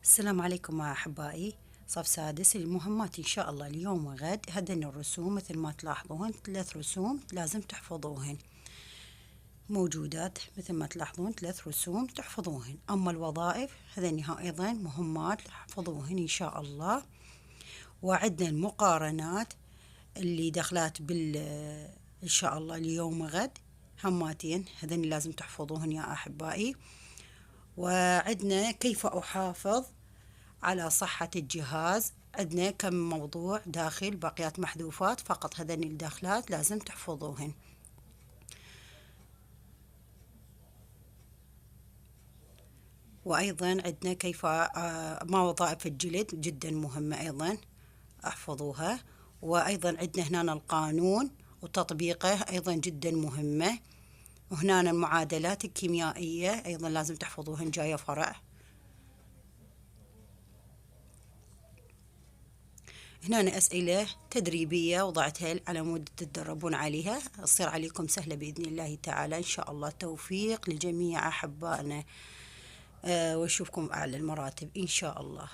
السلام عليكم يا أحبائي. صف سادس المهمات إن شاء الله اليوم وغد. هذين الرسوم مثل ما تلاحظون 3 رسوم لازم تحفظوهن، موجودات مثل ما تلاحظون 3 رسوم تحفظوهن. أما الوظائف هذين أيضا مهمات تحفظوهن إن شاء الله. وعندنا المقارنات اللي دخلات إن شاء الله اليوم وغد هماتين، هذين لازم تحفظوهن يا أحبائي. وعندنا كيف أحافظ على صحة الجهاز، عندنا كم موضوع داخل باقيات محذوفات، فقط هذين الداخلات لازم تحفظوهن. وأيضا عندنا كيف ما وظائف الجلد جدا مهمة أيضا احفظوها. وأيضا عندنا هنا القانون وتطبيقه أيضا جدا مهمة. وهنا المعادلات الكيميائية أيضا لازم تحفظوهن، جاية فرع. هنا أسئلة تدريبية وضعتها على مود تتدربون عليها، تصير عليكم سهلة بإذن الله تعالى إن شاء الله. توفيق لجميع أحبائنا، وأشوفكم أعلى المراتب إن شاء الله.